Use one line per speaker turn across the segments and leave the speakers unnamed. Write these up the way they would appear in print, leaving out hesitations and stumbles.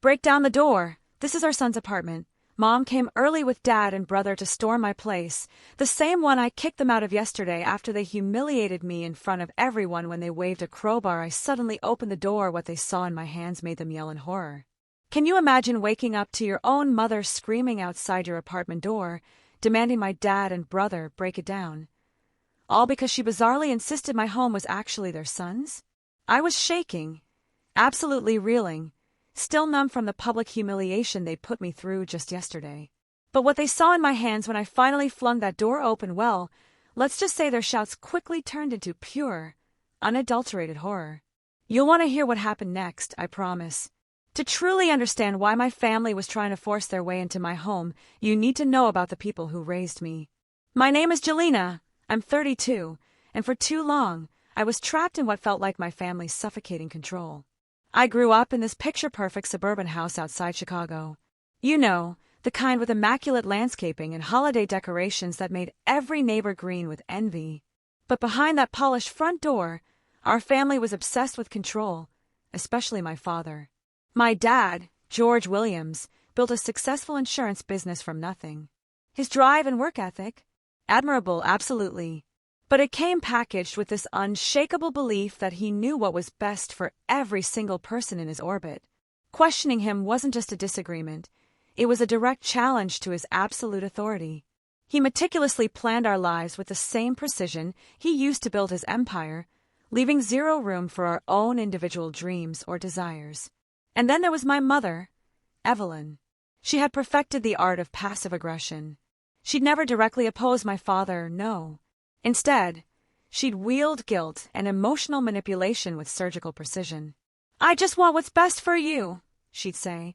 Break down the door. This is our son's apartment. Mom came early with Dad and brother to storm my place, the same one I kicked them out of yesterday after they humiliated me in front of everyone when they waved a crowbar. I suddenly opened the door. What they saw in my hands made them yell in horror. Can you imagine waking up to your own mother screaming outside your apartment door, demanding my dad and brother break it down? All because she bizarrely insisted my home was actually their son's? I was shaking, absolutely reeling, still numb from the public humiliation they put me through just yesterday. But what they saw in my hands when I finally flung that door open, well, let's just say their shouts quickly turned into pure, unadulterated horror. You'll want to hear what happened next, I promise. To truly understand why my family was trying to force their way into my home, you need to know about the people who raised me. My name is Jelena. I'm 32, and for too long, I was trapped in what felt like my family's suffocating control. I grew up in this picture-perfect suburban house outside Chicago. You know, the kind with immaculate landscaping and holiday decorations that made every neighbor green with envy. But behind that polished front door, our family was obsessed with control, especially my father. My dad, George Williams, built a successful insurance business from nothing. His drive and work ethic? Admirable, absolutely. But it came packaged with this unshakable belief that he knew what was best for every single person in his orbit. Questioning him wasn't just a disagreement. It was a direct challenge to his absolute authority. He meticulously planned our lives with the same precision he used to build his empire, leaving zero room for our own individual dreams or desires. And then there was my mother, Evelyn. She had perfected the art of passive aggression. She'd never directly opposed my father, no. Instead, she'd wield guilt and emotional manipulation with surgical precision. "I just want what's best for you," she'd say,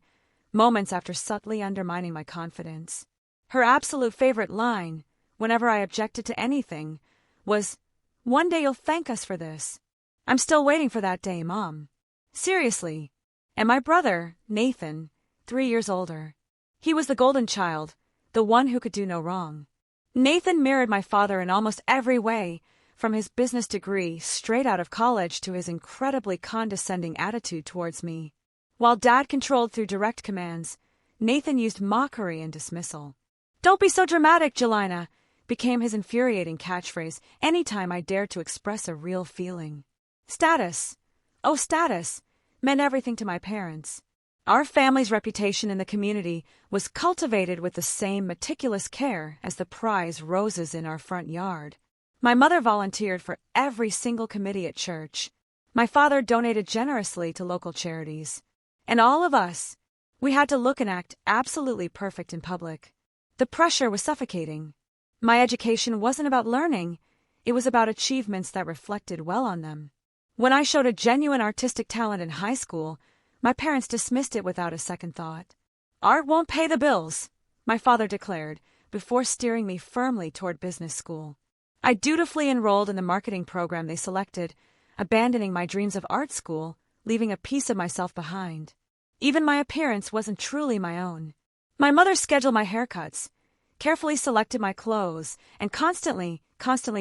moments after subtly undermining my confidence. Her absolute favorite line, whenever I objected to anything, was, "One day you'll thank us for this." I'm still waiting for that day, Mom. Seriously. And my brother, Nathan, 3 years older. He was the golden child, the one who could do no wrong. Nathan mirrored my father in almost every way, from his business degree straight out of college to his incredibly condescending attitude towards me. While Dad controlled through direct commands, Nathan used mockery and dismissal. "Don't be so dramatic, Jelena," became his infuriating catchphrase anytime I dared to express a real feeling. Status, oh status, meant everything to my parents. Our family's reputation in the community was cultivated with the same meticulous care as the prize roses in our front yard. My mother volunteered for every single committee at church. My father donated generously to local charities. And all of us, we had to look and act absolutely perfect in public. The pressure was suffocating. My education wasn't about learning, it was about achievements that reflected well on them. When I showed a genuine artistic talent in high school, my parents dismissed it without a second thought. "Art won't pay the bills," my father declared, before steering me firmly toward business school. I dutifully enrolled in the marketing program they selected, abandoning my dreams of art school, leaving a piece of myself behind. Even my appearance wasn't truly my own. My mother scheduled my haircuts, carefully selected my clothes, and constantly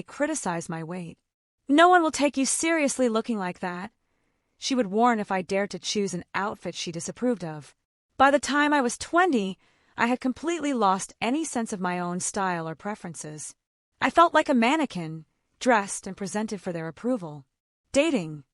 criticized my weight. "No one will take you seriously looking like that," she would warn if I dared to choose an outfit she disapproved of. By the time I was 20, I had completely lost any sense of my own style or preferences. I felt like a mannequin, dressed and presented for their approval. Dating.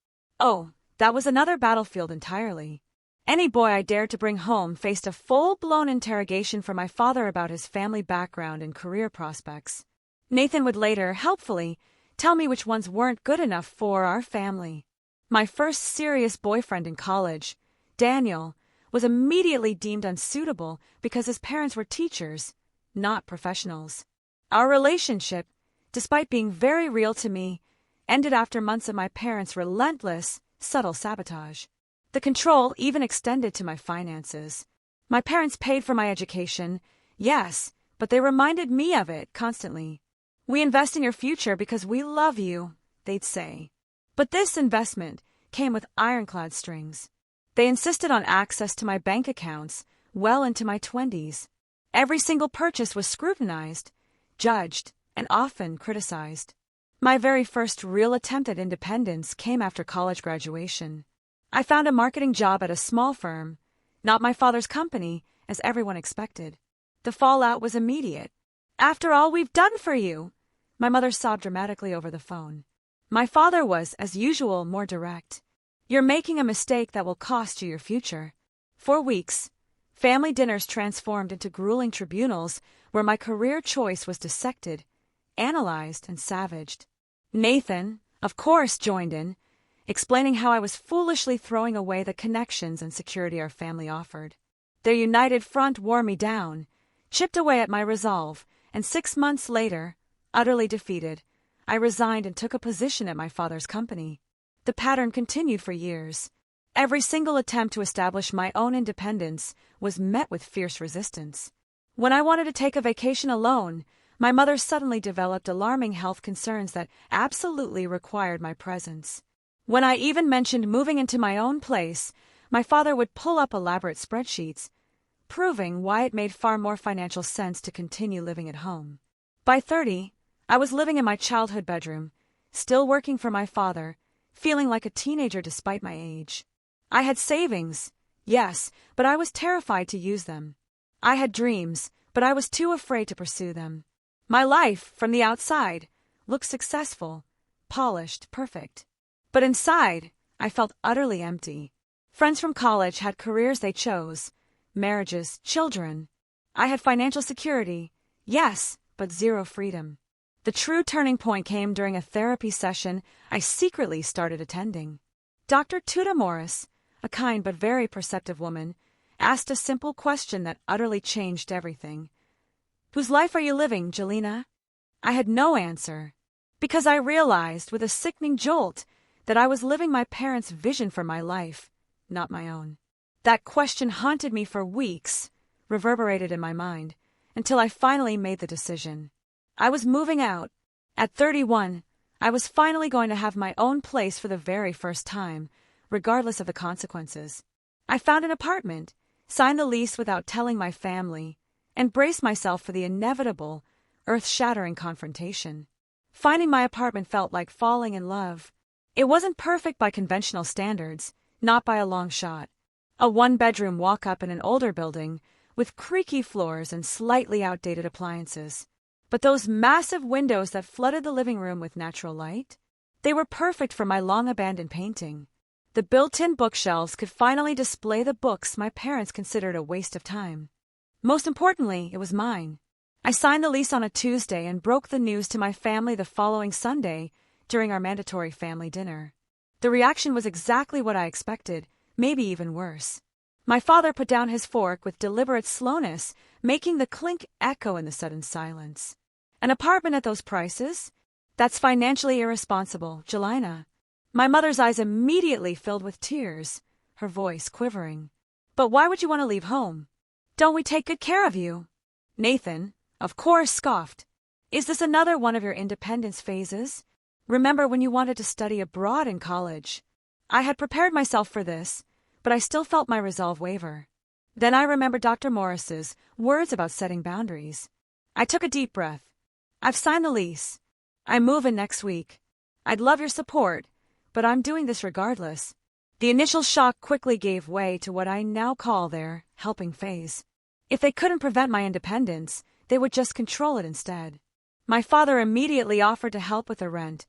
Oh, that was another battlefield entirely. Any boy I dared to bring home faced a full-blown interrogation from my father about his family background and career prospects. Nathan would later, helpfully, tell me which ones weren't good enough for our family. My first serious boyfriend in college, Daniel, was immediately deemed unsuitable because his parents were teachers, not professionals. Our relationship, despite being very real to me, ended after months of my parents' relentless, subtle sabotage. The control even extended to my finances. My parents paid for my education, yes, but they reminded me of it constantly. "We invest in your future because we love you," they'd say. But this investment came with ironclad strings. They insisted on access to my bank accounts well into my 20s. Every single purchase was scrutinized, judged, and often criticized. My very first real attempt at independence came after college graduation. I found a marketing job at a small firm, not my father's company, as everyone expected. The fallout was immediate. "After all we've done for you!" My mother sobbed dramatically over the phone. My father was, as usual, more direct. "You're making a mistake that will cost you your future." For weeks, family dinners transformed into grueling tribunals where my career choice was dissected, analyzed, and savaged. Nathan, of course, joined in, explaining how I was foolishly throwing away the connections and security our family offered. Their united front wore me down, chipped away at my resolve, and 6 months later, utterly defeated, I resigned and took a position at my father's company. The pattern continued for years. Every single attempt to establish my own independence was met with fierce resistance. When I wanted to take a vacation alone, my mother suddenly developed alarming health concerns that absolutely required my presence. When I even mentioned moving into my own place, my father would pull up elaborate spreadsheets, proving why it made far more financial sense to continue living at home. By 30, I was living in my childhood bedroom, still working for my father, feeling like a teenager despite my age. I had savings, yes, but I was terrified to use them. I had dreams, but I was too afraid to pursue them. My life, from the outside, looked successful, polished, perfect. But inside, I felt utterly empty. Friends from college had careers they chose, marriages, children. I had financial security, yes, but zero freedom. The true turning point came during a therapy session I secretly started attending. Dr. Tuda Morris, a kind but very perceptive woman, asked a simple question that utterly changed everything. "Whose life are you living, Jelena?" I had no answer, because I realized with a sickening jolt that I was living my parents' vision for my life, not my own. That question haunted me for weeks, reverberated in my mind, until I finally made the decision. I was moving out. At 31, I was finally going to have my own place for the very first time, regardless of the consequences. I found an apartment, signed the lease without telling my family, and braced myself for the inevitable, earth-shattering confrontation. Finding my apartment felt like falling in love. It wasn't perfect by conventional standards, not by a long shot. A one-bedroom walk-up in an older building, with creaky floors and slightly outdated appliances. But those massive windows that flooded the living room with natural light? They were perfect for my long-abandoned painting. The built-in bookshelves could finally display the books my parents considered a waste of time. Most importantly, it was mine. I signed the lease on a Tuesday and broke the news to my family the following Sunday during our mandatory family dinner. The reaction was exactly what I expected, maybe even worse. My father put down his fork with deliberate slowness, making the clink echo in the sudden silence. "An apartment at those prices? That's financially irresponsible, Jelena." My mother's eyes immediately filled with tears, her voice quivering. "But why would you want to leave home? Don't we take good care of you?" Nathan, of course, scoffed. "Is this another one of your independence phases? Remember when you wanted to study abroad in college?" I had prepared myself for this, but I still felt my resolve waver. Then I remembered Dr. Morris's words about setting boundaries. I took a deep breath. "I've signed the lease. I move in next week. I'd love your support, but I'm doing this regardless." The initial shock quickly gave way to what I now call their helping phase. If they couldn't prevent my independence, they would just control it instead. My father immediately offered to help with the rent,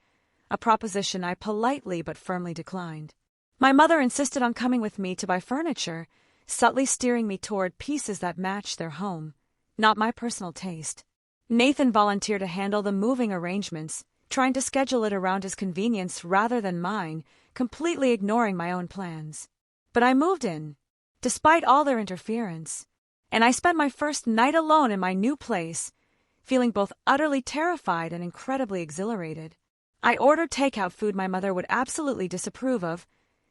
a proposition I politely but firmly declined. My mother insisted on coming with me to buy furniture, subtly steering me toward pieces that matched their home, not my personal taste. Nathan volunteered to handle the moving arrangements, trying to schedule it around his convenience rather than mine, completely ignoring my own plans. But I moved in, despite all their interference, and I spent my first night alone in my new place, feeling both utterly terrified and incredibly exhilarated. I ordered takeout food my mother would absolutely disapprove of,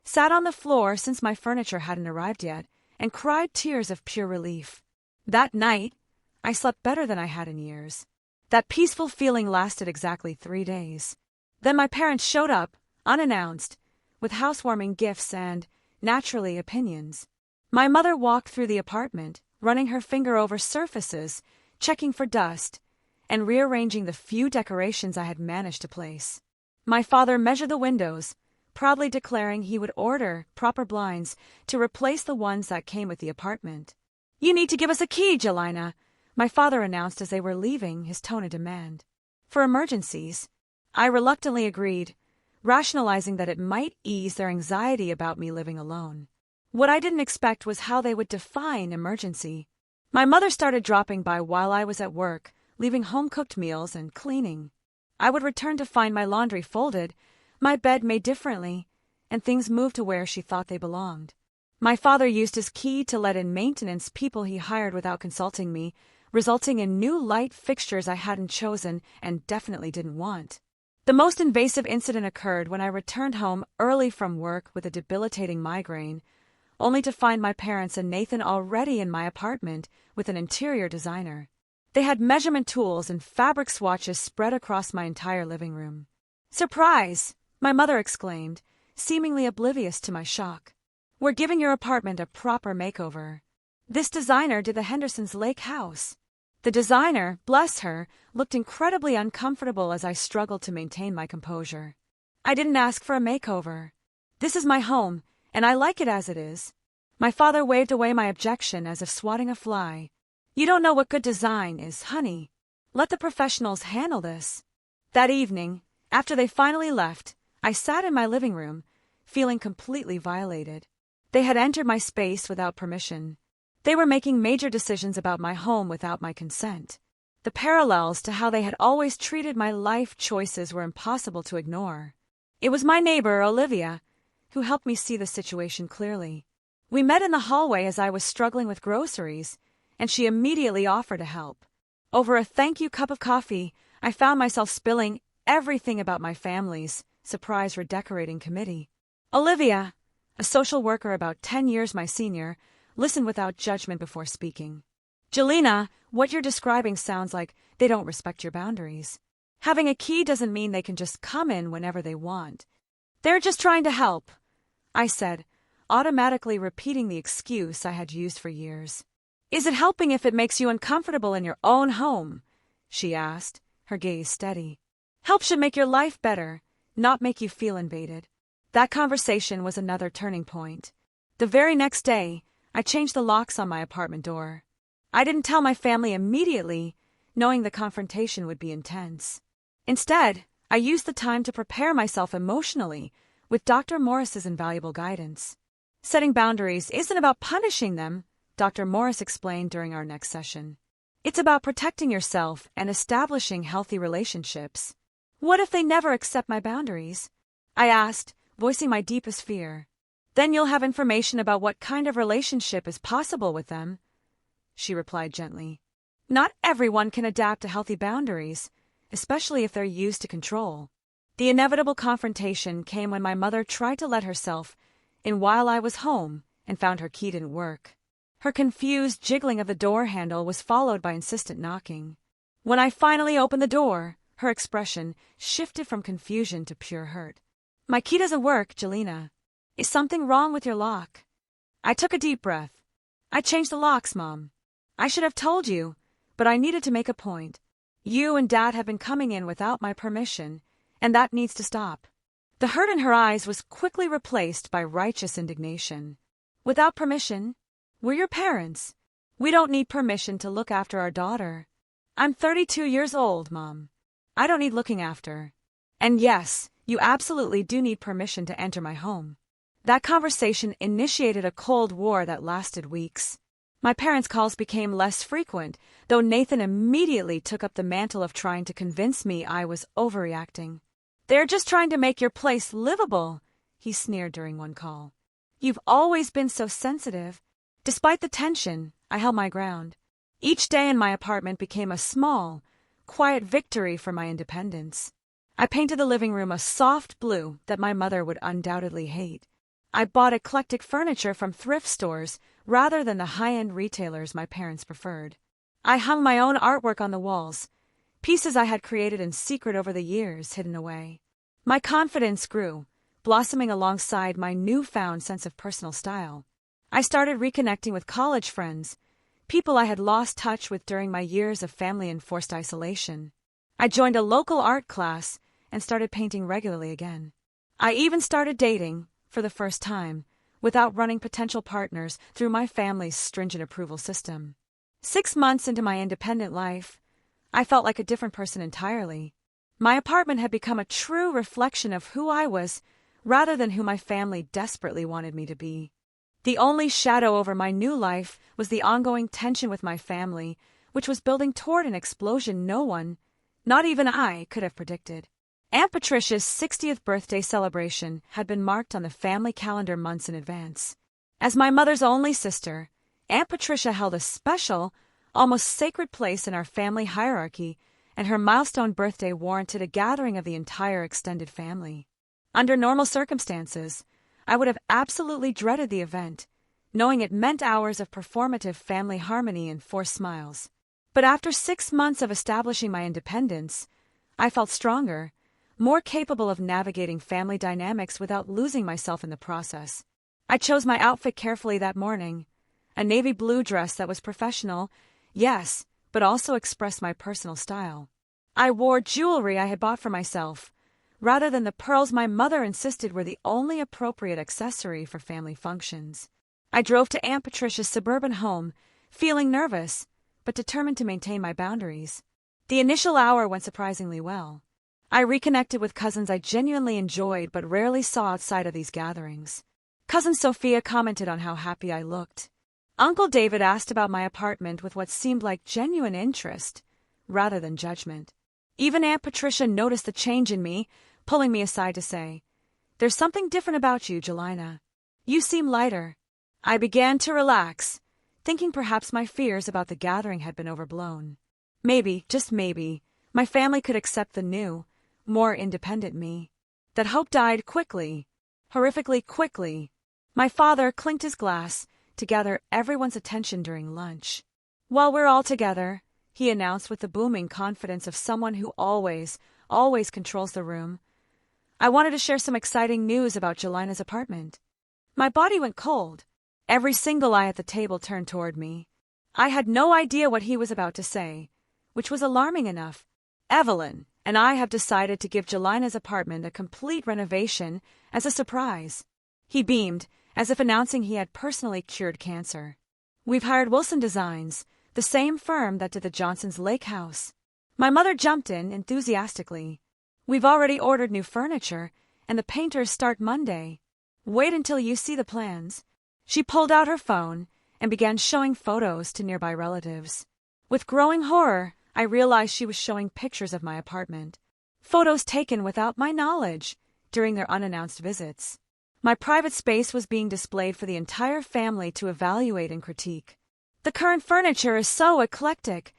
sat on the floor since my furniture hadn't arrived yet, and cried tears of pure relief. That night, I slept better than I had in years. That peaceful feeling lasted exactly 3 days. Then my parents showed up, unannounced, with housewarming gifts and, naturally, opinions. My mother walked through the apartment, running her finger over surfaces, checking for dust, and rearranging the few decorations I had managed to place. My father measured the windows, proudly declaring he would order proper blinds to replace the ones that came with the apartment. "You need to give us a key, Jelena," my father announced as they were leaving, his tone a demand. "For emergencies." I reluctantly agreed, rationalizing that it might ease their anxiety about me living alone. What I didn't expect was how they would define emergency. My mother started dropping by while I was at work, leaving home-cooked meals and cleaning. I would return to find my laundry folded, my bed made differently, and things moved to where she thought they belonged. My father used his key to let in maintenance people he hired without consulting me, resulting in new light fixtures I hadn't chosen and definitely didn't want. The most invasive incident occurred when I returned home early from work with a debilitating migraine, only to find my parents and Nathan already in my apartment with an interior designer. They had measurement tools and fabric swatches spread across my entire living room. "Surprise!" my mother exclaimed, seemingly oblivious to my shock. "We're giving your apartment a proper makeover. This designer did the Henderson's Lake house." The designer, bless her, looked incredibly uncomfortable as I struggled to maintain my composure. "I didn't ask for a makeover. This is my home, and I like it as it is." My father waved away my objection as if swatting a fly. "You don't know what good design is, honey. Let the professionals handle this." That evening, after they finally left, I sat in my living room, feeling completely violated. They had entered my space without permission. They were making major decisions about my home without my consent. The parallels to how they had always treated my life choices were impossible to ignore. It was my neighbor, Olivia, who helped me see the situation clearly. We met in the hallway as I was struggling with groceries, and she immediately offered to help. Over a thank-you cup of coffee, I found myself spilling everything about my family's surprise redecorating committee. Olivia, a social worker about 10 years my senior, listened without judgment before speaking. "Jelena, what you're describing sounds like they don't respect your boundaries. Having a key doesn't mean they can just come in whenever they want. They're just trying to help," I said, automatically repeating the excuse I had used for years. "Is it helping if it makes you uncomfortable in your own home?" she asked, her gaze steady. "Help should make your life better, not make you feel invaded." That conversation was another turning point. The very next day, I changed the locks on my apartment door. I didn't tell my family immediately, knowing the confrontation would be intense. Instead, I used the time to prepare myself emotionally with Dr. Morris's invaluable guidance. Setting boundaries isn't about punishing them, Dr. Morris explained during our next session. It's about protecting yourself and establishing healthy relationships. "What if they never accept my boundaries?" I asked, voicing my deepest fear. "Then you'll have information about what kind of relationship is possible with them," she replied gently. "Not everyone can adapt to healthy boundaries, especially if they're used to control." The inevitable confrontation came when my mother tried to let herself in while I was home and found her key didn't work. Her confused jiggling of the door handle was followed by insistent knocking. When I finally opened the door, her expression shifted from confusion to pure hurt. "My key doesn't work, Jelena. Is something wrong with your lock?" I took a deep breath. "I changed the locks, Mom. I should have told you, but I needed to make a point. You and Dad have been coming in without my permission, and that needs to stop." The hurt in her eyes was quickly replaced by righteous indignation. "Without permission? We're your parents. We don't need permission to look after our daughter. I'm 32 years old, Mom. I don't need looking after. And yes, you absolutely do need permission to enter my home." That conversation initiated a cold war that lasted weeks. My parents' calls became less frequent, though Nathan immediately took up the mantle of trying to convince me I was overreacting. "They're just trying to make your place livable," he sneered during one call. "You've always been so sensitive." Despite the tension, I held my ground. Each day in my apartment became a small, quiet victory for my independence. I painted the living room a soft blue that my mother would undoubtedly hate. I bought eclectic furniture from thrift stores rather than the high-end retailers my parents preferred. I hung my own artwork on the walls, pieces I had created in secret over the years hidden away. My confidence grew, blossoming alongside my newfound sense of personal style. I started reconnecting with college friends, people I had lost touch with during my years of family-enforced isolation. I joined a local art class and started painting regularly again. I even started dating, for the first time, without running potential partners through my family's stringent approval system. 6 months into my independent life, I felt like a different person entirely. My apartment had become a true reflection of who I was, rather than who my family desperately wanted me to be. The only shadow over my new life was the ongoing tension with my family, which was building toward an explosion no one, not even I, could have predicted. Aunt Patricia's 60th birthday celebration had been marked on the family calendar months in advance. As my mother's only sister, Aunt Patricia held a special, almost sacred place in our family hierarchy, and her milestone birthday warranted a gathering of the entire extended family. Under normal circumstances, I would have absolutely dreaded the event, knowing it meant hours of performative family harmony and forced smiles. But after 6 months of establishing my independence, I felt stronger, more capable of navigating family dynamics without losing myself in the process. I chose my outfit carefully that morning, a navy blue dress that was professional, yes, but also expressed my personal style. I wore jewelry I had bought for myself, rather than the pearls my mother insisted were the only appropriate accessory for family functions. I drove to Aunt Patricia's suburban home, feeling nervous, but determined to maintain my boundaries. The initial hour went surprisingly well. I reconnected with cousins I genuinely enjoyed but rarely saw outside of these gatherings. Cousin Sophia commented on how happy I looked. Uncle David asked about my apartment with what seemed like genuine interest, rather than judgment. Even Aunt Patricia noticed the change in me, pulling me aside to say, "There's something different about you, Jelina. You seem lighter." I began to relax, thinking perhaps my fears about the gathering had been overblown. Maybe, just maybe, my family could accept the new, more independent me. That hope died quickly, horrifically quickly. My father clinked his glass to gather everyone's attention during lunch. "While we're all together," he announced with the booming confidence of someone who always controls the room, "I wanted to share some exciting news about Jelina's apartment." My body went cold. Every single eye at the table turned toward me. I had no idea what he was about to say, which was alarming enough. "Evelyn and I have decided to give Jelina's apartment a complete renovation as a surprise." He beamed, as if announcing he had personally cured cancer. "We've hired Wilson Designs, the same firm that did the Johnson's Lake House." My mother jumped in enthusiastically. "We've already ordered new furniture, and the painters start Monday. Wait until you see the plans." She pulled out her phone and began showing photos to nearby relatives. With growing horror, I realized she was showing pictures of my apartment. Photos taken without my knowledge during their unannounced visits. My private space was being displayed for the entire family to evaluate and critique. "The current furniture is so eclectic,"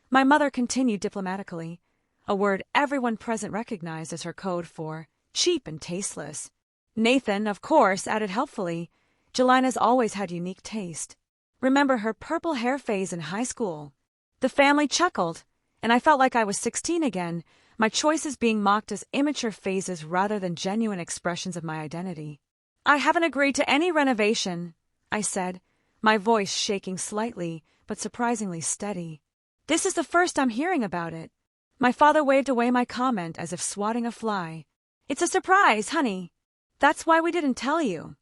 my mother continued diplomatically, a word everyone present recognized as her code for cheap and tasteless. Nathan, of course, added helpfully, "Jelina's always had unique taste. Remember her purple hair phase in high school?" The family chuckled, and I felt like I was 16 again, my choices being mocked as immature phases rather than genuine expressions of my identity. "I haven't agreed to any renovation," I said, my voice shaking slightly but surprisingly steady. "This is the first I'm hearing about it." My father waved away my comment as if swatting a fly. "It's a surprise, honey. That's why we didn't tell you."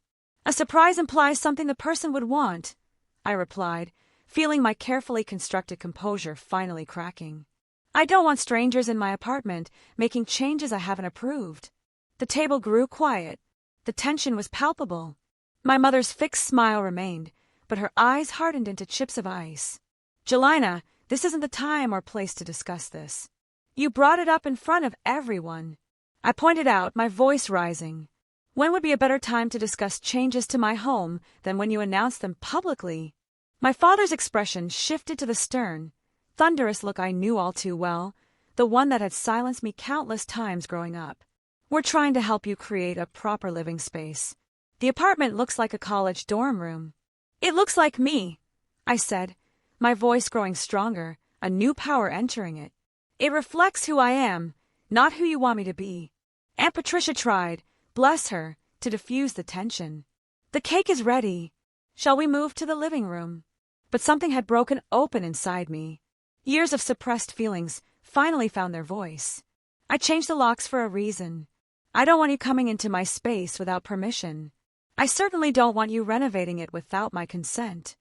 "A surprise implies something the person would want," I replied, feeling my carefully constructed composure finally cracking. "I don't want strangers in my apartment making changes I haven't approved." The table grew quiet. The tension was palpable. My mother's fixed smile remained, but her eyes hardened into chips of ice. "Jelina, this isn't the time or place to discuss this. You brought it up in front of everyone," I pointed out, my voice rising. "When would be a better time to discuss changes to my home than when you announced them publicly?" My father's expression shifted to the stern, thunderous look I knew all too well, the one that had silenced me countless times growing up. "We're trying to help you create a proper living space. The apartment looks like a college dorm room." "It looks like me," I said, my voice growing stronger, a new power entering it. "It reflects who I am, not who you want me to be." Aunt Patricia tried, bless her, to diffuse the tension. "The cake is ready. Shall we move to the living room?" But something had broken open inside me. Years of suppressed feelings finally found their voice. I changed the locks for a reason. I don't want you coming into my space without permission. I certainly don't want you renovating it without my consent.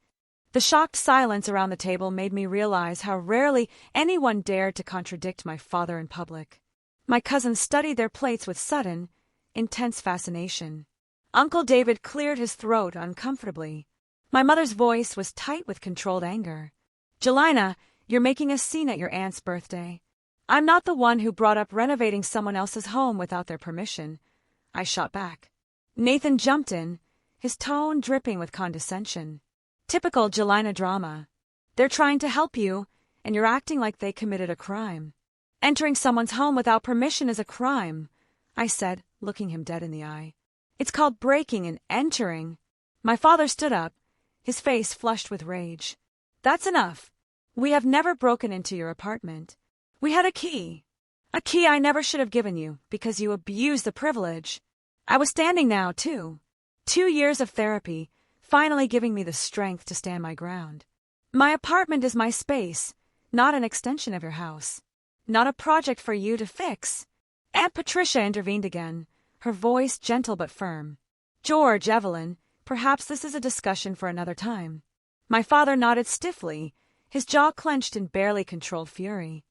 The shocked silence around the table made me realize how rarely anyone dared to contradict my father in public. My cousins studied their plates with sudden, intense fascination. Uncle David cleared his throat uncomfortably. My mother's voice was tight with controlled anger. Jelena, you're making a scene at your aunt's birthday. I'm not the one who brought up renovating someone else's home without their permission, I shot back. Nathan jumped in, his tone dripping with condescension. Typical Jelena drama. They're trying to help you, and you're acting like they committed a crime. Entering someone's home without permission is a crime, I said, looking him dead in the eye. It's called breaking and entering. My father stood up, his face flushed with rage. That's enough. We have never broken into your apartment. We had a key. A key I never should have given you, because you abused the privilege. I was standing now, too. 2 years of therapy, finally giving me the strength to stand my ground. My apartment is my space, not an extension of your house. Not a project for you to fix. Aunt Patricia intervened again, her voice gentle but firm. George, Evelyn, perhaps this is a discussion for another time. My father nodded stiffly, his jaw clenched in barely controlled fury.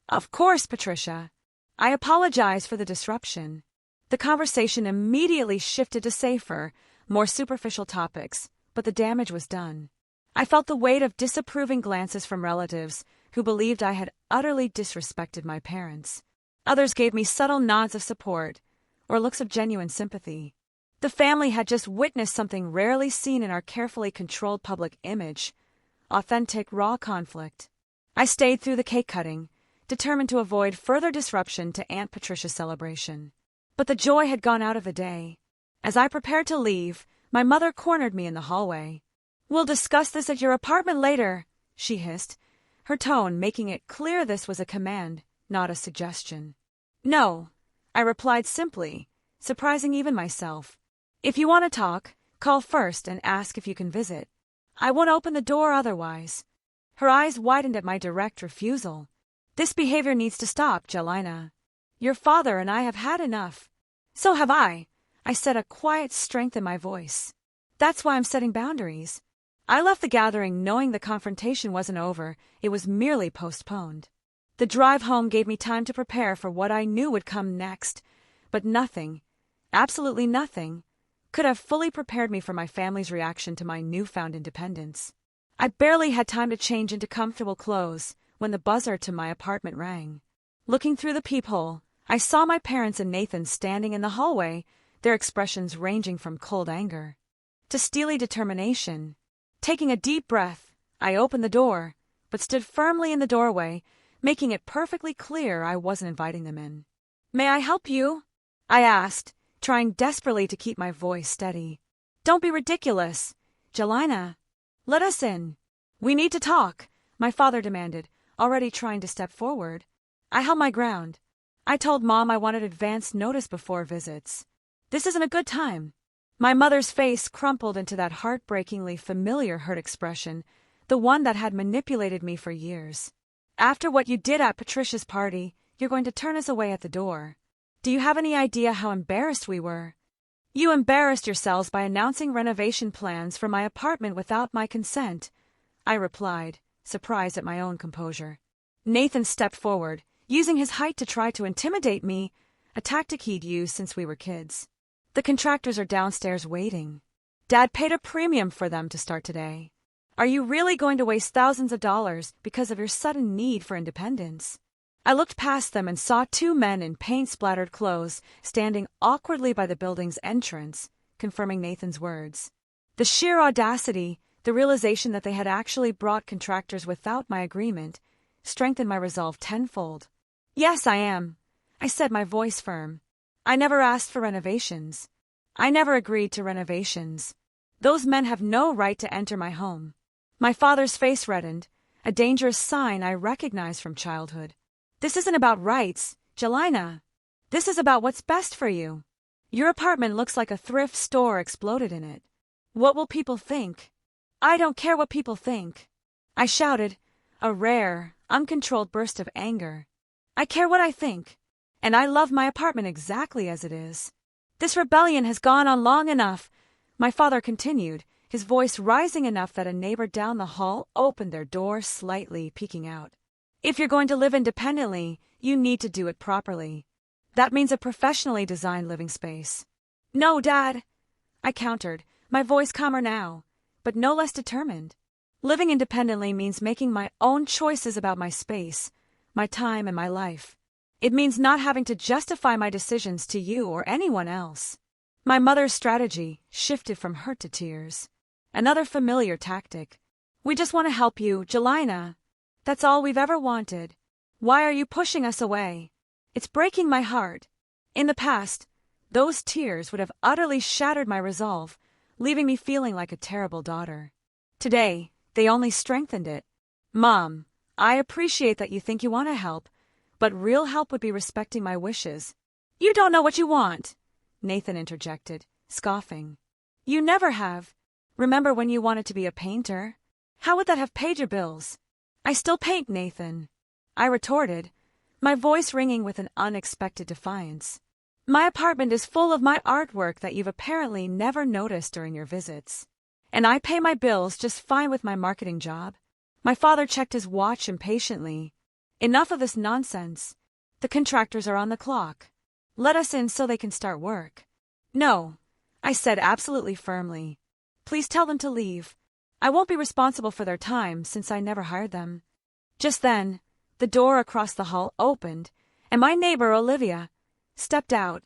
Of course, Patricia. I apologize for the disruption. The conversation immediately shifted to safer, more superficial topics, but the damage was done. I felt the weight of disapproving glances from relatives who believed I had utterly disrespected my parents. Others gave me subtle nods of support or looks of genuine sympathy. The family had just witnessed something rarely seen in our carefully controlled public image: authentic, raw conflict. I stayed through the cake cutting, determined to avoid further disruption to Aunt Patricia's celebration. But the joy had gone out of the day. As I prepared to leave, my mother cornered me in the hallway. We'll discuss this at your apartment later, she hissed, her tone making it clear this was a command, not a suggestion. No, I replied simply, surprising even myself. If you want to talk, call first and ask if you can visit. I won't open the door otherwise. Her eyes widened at my direct refusal. This behavior needs to stop, Jelena. Your father and I have had enough. So have I said, a quiet strength in my voice. That's why I'm setting boundaries. I left the gathering knowing the confrontation wasn't over, it was merely postponed. The drive home gave me time to prepare for what I knew would come next, but nothing, absolutely nothing, could have fully prepared me for my family's reaction to my newfound independence. I barely had time to change into comfortable clothes when the buzzer to my apartment rang. Looking through the peephole, I saw my parents and Nathan standing in the hallway, their expressions ranging from cold anger to steely determination. Taking a deep breath, I opened the door, but stood firmly in the doorway, making it perfectly clear I wasn't inviting them in. May I help you? I asked, trying desperately to keep my voice steady. Don't be ridiculous. Jelena, let us in. We need to talk, my father demanded, already trying to step forward. I held my ground. I told Mom I wanted advance notice before visits. This isn't a good time. My mother's face crumpled into that heartbreakingly familiar hurt expression, the one that had manipulated me for years. After what you did at Patricia's party, you're going to turn us away at the door. Do you have any idea how embarrassed we were? You embarrassed yourselves by announcing renovation plans for my apartment without my consent, I replied, surprised at my own composure. Nathan stepped forward, using his height to try to intimidate me, a tactic he'd used since we were kids. The contractors are downstairs waiting. Dad paid a premium for them to start today. Are you really going to waste thousands of dollars because of your sudden need for independence? I looked past them and saw 2 men in paint-splattered clothes standing awkwardly by the building's entrance, confirming Nathan's words. The sheer audacity, the realization that they had actually brought contractors without my agreement, strengthened my resolve tenfold. Yes, I am, I said, my voice firm. I never asked for renovations. I never agreed to renovations. Those men have no right to enter my home. My father's face reddened, a dangerous sign I recognized from childhood. This isn't about rights, Jelena. This is about what's best for you. Your apartment looks like a thrift store exploded in it. What will people think? I don't care what people think, I shouted, a rare, uncontrolled burst of anger. I care what I think. And I love my apartment exactly as it is. This rebellion has gone on long enough, my father continued, his voice rising enough that a neighbor down the hall opened their door slightly, peeking out. If you're going to live independently, you need to do it properly. That means a professionally designed living space. No, Dad, I countered, my voice calmer now, but no less determined. Living independently means making my own choices about my space, my time, and my life. It means not having to justify my decisions to you or anyone else. My mother's strategy shifted from hurt to tears. Another familiar tactic. We just want to help you, Jelina. That's all we've ever wanted. Why are you pushing us away? It's breaking my heart. In the past, those tears would have utterly shattered my resolve, leaving me feeling like a terrible daughter. Today, they only strengthened it. Mom, I appreciate that you think you want to help, but real help would be respecting my wishes. You don't know what you want, Nathan interjected, scoffing. You never have. Remember when you wanted to be a painter? How would that have paid your bills? I still paint, Nathan, I retorted, my voice ringing with an unexpected defiance. My apartment is full of my artwork that you've apparently never noticed during your visits. And I pay my bills just fine with my marketing job. My father checked his watch impatiently. Enough of this nonsense. The contractors are on the clock. Let us in so they can start work. No, I said absolutely firmly. Please tell them to leave. I won't be responsible for their time since I never hired them. Just then, the door across the hall opened, and my neighbor, Olivia, stepped out,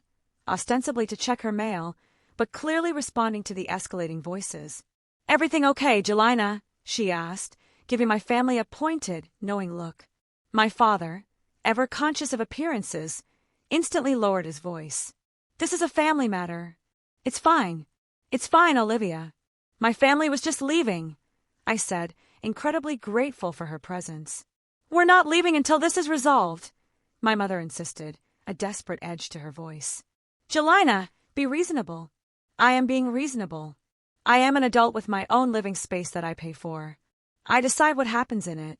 ostensibly to check her mail, but clearly responding to the escalating voices. Everything okay, Jelina? She asked, giving my family a pointed, knowing look. My father, ever conscious of appearances, instantly lowered his voice. This is a family matter. It's fine. It's fine, Olivia. My family was just leaving, I said, incredibly grateful for her presence. We're not leaving until this is resolved, my mother insisted, a desperate edge to her voice. Jelina, be reasonable. I am being reasonable. I am an adult with my own living space that I pay for. I decide what happens in it.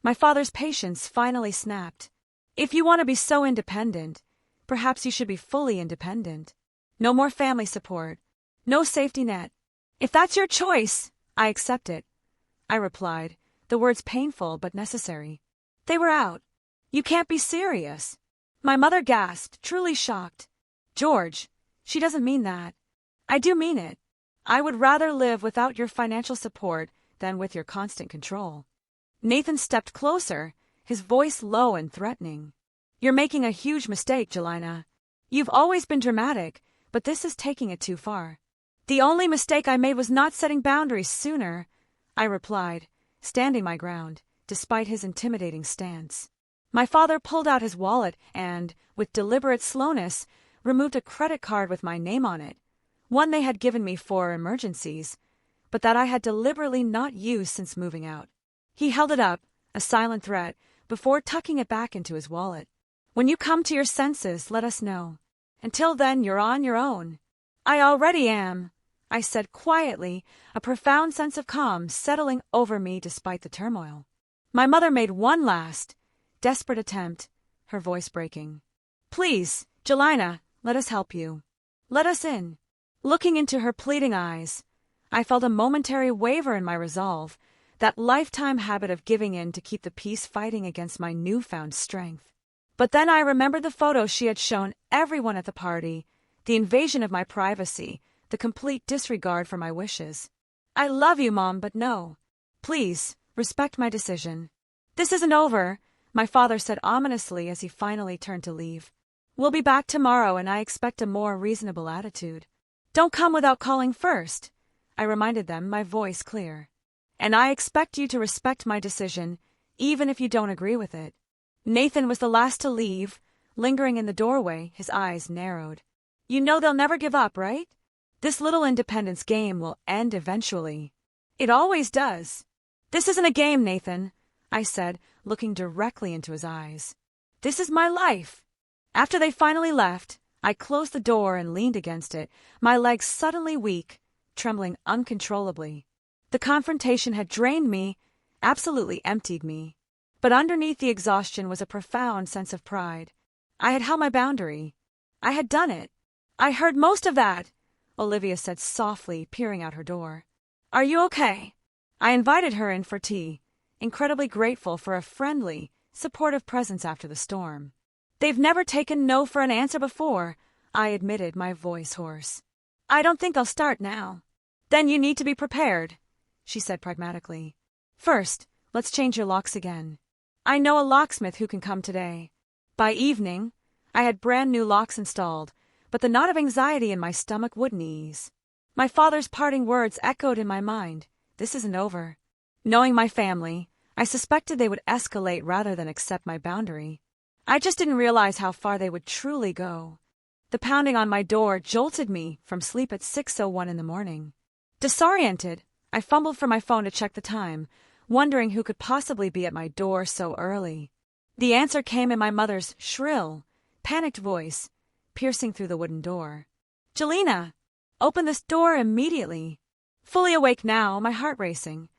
My father's patience finally snapped. If you want to be so independent, perhaps you should be fully independent. No more family support. No safety net. If that's your choice, I accept it, I replied, the words painful but necessary. They were out. You can't be serious. My mother gasped, truly shocked. George, she doesn't mean that. I do mean it. I would rather live without your financial support than with your constant control. Nathan stepped closer, his voice low and threatening. You're making a huge mistake, Jelina. You've always been dramatic, but this is taking it too far. The only mistake I made was not setting boundaries sooner, I replied, standing my ground, despite his intimidating stance. My father pulled out his wallet and, with deliberate slowness, removed a credit card with my name on it, one they had given me for emergencies, but that I had deliberately not used since moving out. He held it up, a silent threat, before tucking it back into his wallet. When you come to your senses, let us know. Until then, you're on your own. I already am, I said quietly, a profound sense of calm settling over me despite the turmoil. My mother made one last, desperate attempt, her voice breaking. Please, Jelina, let us help you. Let us in. Looking into her pleading eyes, I felt a momentary waver in my resolve, that lifetime habit of giving in to keep the peace fighting against my newfound strength. But then I remembered the photos she had shown everyone at the party, the invasion of my privacy, the complete disregard for my wishes. I love you, Mom, but no. Please, respect my decision. This isn't over, my father said ominously as he finally turned to leave. We'll be back tomorrow and I expect a more reasonable attitude. Don't come without calling first, I reminded them, my voice clear. And I expect you to respect my decision, even if you don't agree with it. Nathan was the last to leave, lingering in the doorway, his eyes narrowed. You know they'll never give up, right? This little independence game will end eventually. It always does. This isn't a game, Nathan, I said, looking directly into his eyes. This is my life. After they finally left, I closed the door and leaned against it, my legs suddenly weak, trembling uncontrollably. The confrontation had drained me, absolutely emptied me. But underneath the exhaustion was a profound sense of pride. I had held my boundary. I had done it. I heard most of that, Olivia said softly, peering out her door. Are you okay? I invited her in for tea, incredibly grateful for a friendly, supportive presence after the storm. They've never taken no for an answer before, I admitted, my voice hoarse. I don't think they'll start now. Then you need to be prepared, she said pragmatically. First, let's change your locks again. I know a locksmith who can come today. By evening, I had brand new locks installed, but the knot of anxiety in my stomach wouldn't ease. My father's parting words echoed in my mind. This isn't over. Knowing my family, I suspected they would escalate rather than accept my boundary. I just didn't realize how far they would truly go. The pounding on my door jolted me from sleep at 6:01 in the morning. Disoriented, I fumbled for my phone to check the time, wondering who could possibly be at my door so early. The answer came in my mother's shrill, panicked voice, piercing through the wooden door. Jelena, open this door immediately. Fully awake now, my heart racing,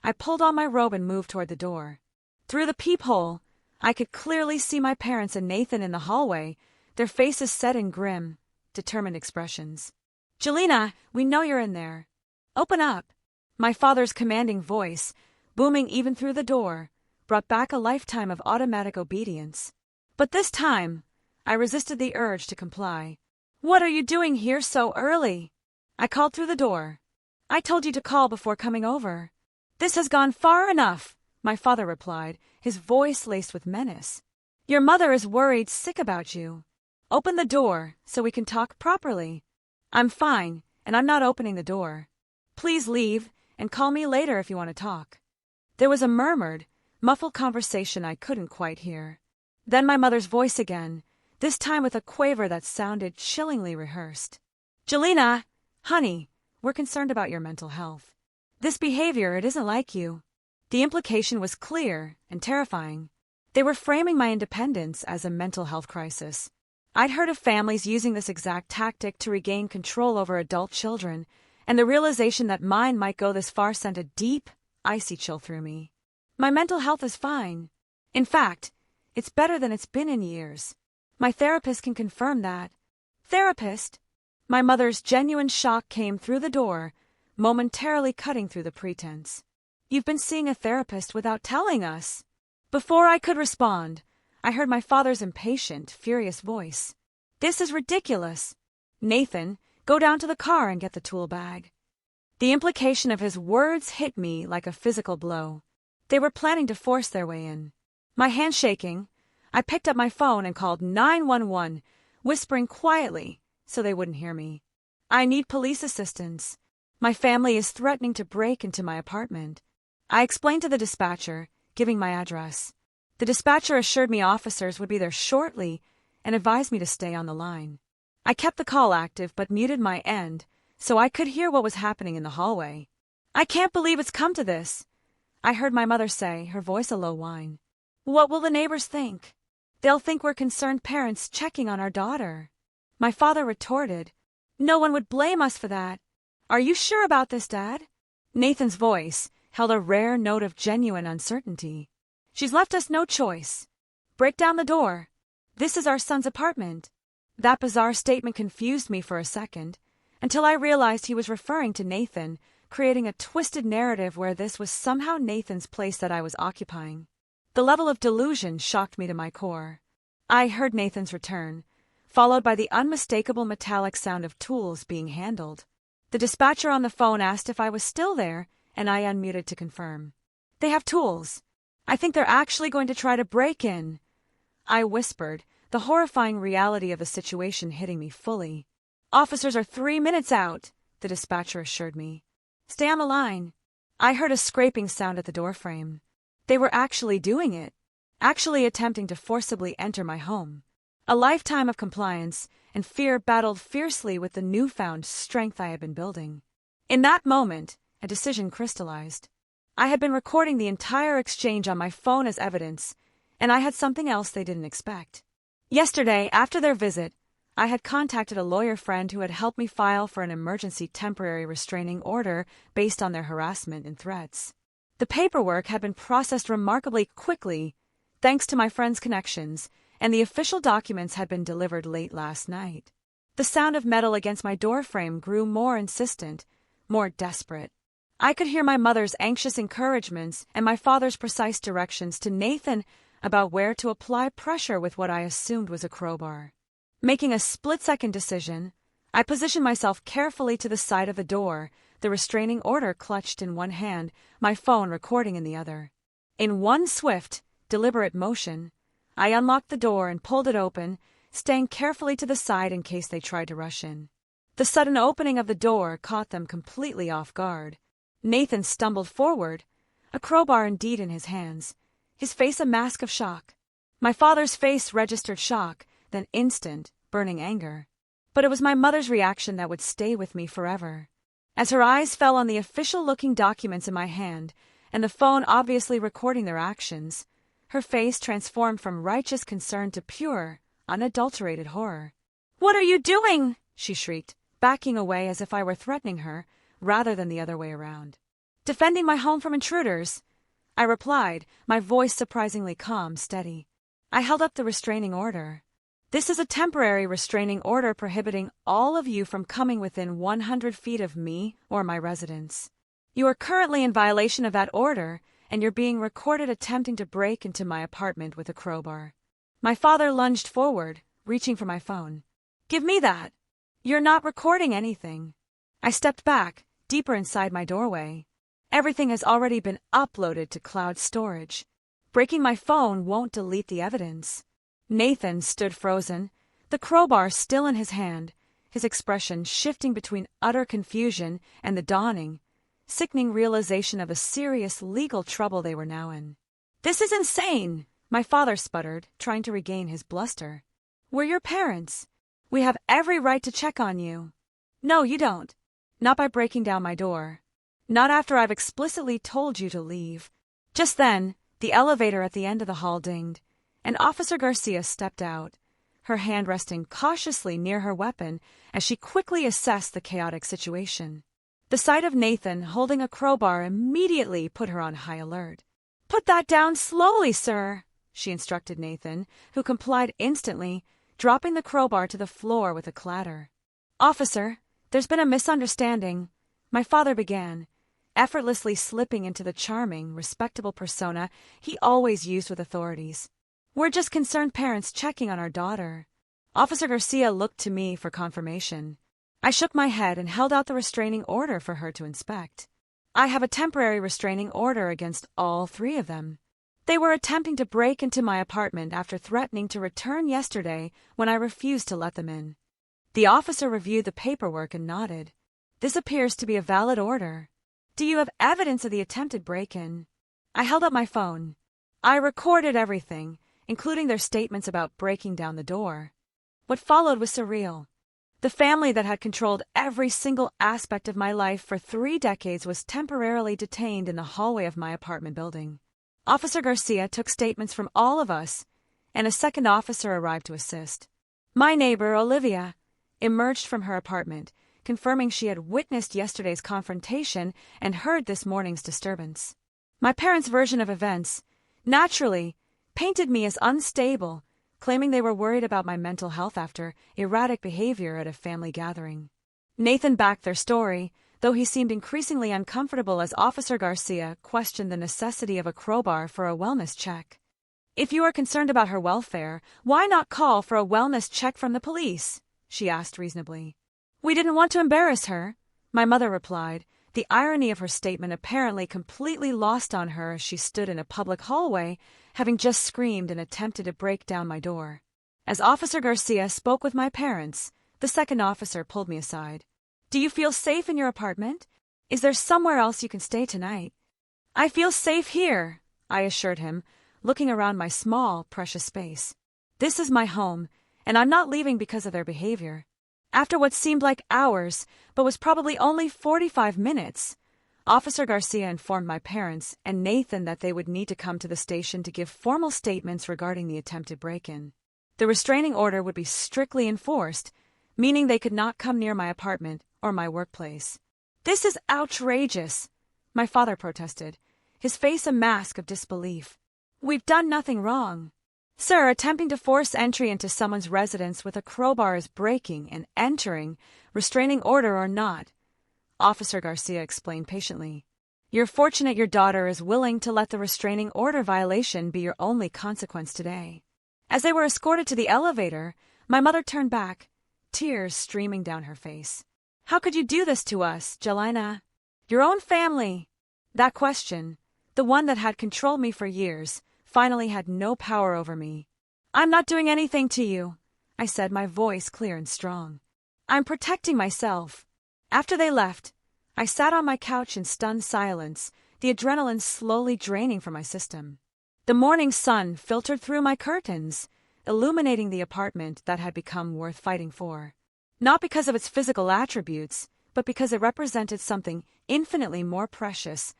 I pulled on my robe and moved toward the door. Through the peephole, I could clearly see my parents and Nathan in the hallway, their faces set in grim, determined expressions. Jelena, we know you're in there. Open up. My father's commanding voice, booming even through the door, brought back a lifetime of automatic obedience. But this time, I resisted the urge to comply. What are you doing here so early? I called through the door. I told you to call before coming over. This has gone far enough, my father replied, his voice laced with menace. Your mother is worried sick about you. Open the door so we can talk properly. I'm fine, and I'm not opening the door. Please leave and call me later if you want to talk. There was a murmured, muffled conversation I couldn't quite hear. Then my mother's voice again, this time with a quaver that sounded chillingly rehearsed. Jelena, honey, we're concerned about your mental health. This behavior, it isn't like you. The implication was clear and terrifying. They were framing my independence as a mental health crisis. I'd heard of families using this exact tactic to regain control over adult children, and the realization that mine might go this far sent a deep, icy chill through me. My mental health is fine. In fact, it's better than it's been in years. My therapist can confirm that. Therapist? My mother's genuine shock came through the door, momentarily cutting through the pretense. You've been seeing a therapist without telling us. Before I could respond, I heard my father's impatient, furious voice. This is ridiculous. Nathan, go down to the car and get the tool bag. The implication of his words hit me like a physical blow. They were planning to force their way in. My hand shaking, I picked up my phone and called 911, whispering quietly so they wouldn't hear me. I need police assistance. My family is threatening to break into my apartment. I explained to the dispatcher, giving my address. The dispatcher assured me officers would be there shortly and advised me to stay on the line. I kept the call active but muted my end so I could hear what was happening in the hallway. I can't believe it's come to this, I heard my mother say, her voice a low whine. What will the neighbors think? They'll think we're concerned parents checking on our daughter. My father retorted, No one would blame us for that. Are you sure about this, Dad? Nathan's voice held a rare note of genuine uncertainty. She's left us no choice. Break down the door. This is our son's apartment. That bizarre statement confused me for a second, until I realized he was referring to Nathan, creating a twisted narrative where this was somehow Nathan's place that I was occupying. The level of delusion shocked me to my core. I heard Nathan's return, followed by the unmistakable metallic sound of tools being handled. The dispatcher on the phone asked if I was still there, and I unmuted to confirm. They have tools. I think they're actually going to try to break in. I whispered, the horrifying reality of the situation hitting me fully. Officers are 3 minutes out, the dispatcher assured me. Stay on the line. I heard a scraping sound at the doorframe. They were actually doing it, actually attempting to forcibly enter my home. A lifetime of compliance and fear battled fiercely with the newfound strength I had been building. In that moment, a decision crystallized. I had been recording the entire exchange on my phone as evidence, and I had something else they didn't expect. Yesterday, after their visit, I had contacted a lawyer friend who had helped me file for an emergency temporary restraining order based on their harassment and threats. The paperwork had been processed remarkably quickly, thanks to my friend's connections, and the official documents had been delivered late last night. The sound of metal against my doorframe grew more insistent, more desperate. I could hear my mother's anxious encouragements and my father's precise directions to Nathan about where to apply pressure with what I assumed was a crowbar. Making a split-second decision, I positioned myself carefully to the side of the door, the restraining order clutched in one hand, my phone recording in the other. In one swift, deliberate motion, I unlocked the door and pulled it open, staying carefully to the side in case they tried to rush in. The sudden opening of the door caught them completely off guard. Nathan stumbled forward, a crowbar indeed in his hands, his face a mask of shock. My father's face registered shock, then instant, burning anger. But it was my mother's reaction that would stay with me forever. As her eyes fell on the official-looking documents in my hand, and the phone obviously recording their actions, her face transformed from righteous concern to pure, unadulterated horror. "What are you doing?" she shrieked, backing away as if I were threatening her, rather than the other way around. "Defending my home from intruders," I replied, my voice surprisingly calm, steady. I held up the restraining order. "This is a temporary restraining order prohibiting all of you from coming within 100 feet of me or my residence. You are currently in violation of that order, and you're being recorded attempting to break into my apartment with a crowbar." My father lunged forward, reaching for my phone. "Give me that! You're not recording anything." I stepped back, deeper inside my doorway. Everything has already been uploaded to cloud storage. Breaking my phone won't delete the evidence. Nathan stood frozen, the crowbar still in his hand, his expression shifting between utter confusion and the dawning, sickening realization of the serious legal trouble they were now in. "This is insane!" my father sputtered, trying to regain his bluster. "We're your parents. We have every right to check on you." "No, you don't. Not by breaking down my door. Not after I've explicitly told you to leave." Just then, the elevator at the end of the hall dinged, and Officer Garcia stepped out, her hand resting cautiously near her weapon as she quickly assessed the chaotic situation. The sight of Nathan holding a crowbar immediately put her on high alert. "Put that down slowly, sir," she instructed Nathan, who complied instantly, dropping the crowbar to the floor with a clatter. "Officer, there's been a misunderstanding," my father began, effortlessly slipping into the charming, respectable persona he always used with authorities. "We're just concerned parents checking on our daughter." Officer Garcia looked to me for confirmation. I shook my head and held out the restraining order for her to inspect. "I have a temporary restraining order against all three of them. They were attempting to break into my apartment after threatening to return yesterday when I refused to let them in." The officer reviewed the paperwork and nodded. "This appears to be a valid order. Do you have evidence of the attempted break-in?" I held up my phone. I recorded everything, including their statements about breaking down the door. What followed was surreal. The family that had controlled every single aspect of my life for 3 decades was temporarily detained in the hallway of my apartment building. Officer Garcia took statements from all of us, and a second officer arrived to assist. My neighbor, Olivia, emerged from her apartment, confirming she had witnessed yesterday's confrontation and heard this morning's disturbance. My parents' version of events, naturally, painted me as unstable, claiming they were worried about my mental health after erratic behavior at a family gathering. Nathan backed their story, though he seemed increasingly uncomfortable as Officer Garcia questioned the necessity of a crowbar for a wellness check. "If you are concerned about her welfare, why not call for a wellness check from the police?" she asked reasonably. "We didn't want to embarrass her," my mother replied, the irony of her statement apparently completely lost on her as she stood in a public hallway, having just screamed and attempted to break down my door. As Officer Garcia spoke with my parents, the second officer pulled me aside. "Do you feel safe in your apartment? Is there somewhere else you can stay tonight?" "I feel safe here," I assured him, looking around my small, precious space. "This is my home, and I'm not leaving because of their behavior." After what seemed like hours, but was probably only 45 minutes, Officer Garcia informed my parents and Nathan that they would need to come to the station to give formal statements regarding the attempted break-in. The restraining order would be strictly enforced, meaning they could not come near my apartment or my workplace. "This is outrageous," my father protested, his face a mask of disbelief. "We've done nothing wrong." Sir, attempting to force entry into someone's residence with a crowbar is breaking and entering, restraining order or not, Officer Garcia explained patiently. You're fortunate your daughter is willing to let the restraining order violation be your only consequence today. As they were escorted to the elevator, my mother turned back, tears streaming down her face. How could you do this to us, Jelena? Your own family. That question, the one that had controlled me for years, finally had no power over me. I'm not doing anything to you, I said, my voice clear and strong. I'm protecting myself. After they left, I sat on my couch in stunned silence, the adrenaline slowly draining from my system. The morning sun filtered through my curtains, illuminating the apartment that had become worth fighting for. Not because of its physical attributes, but because it represented something infinitely more precious,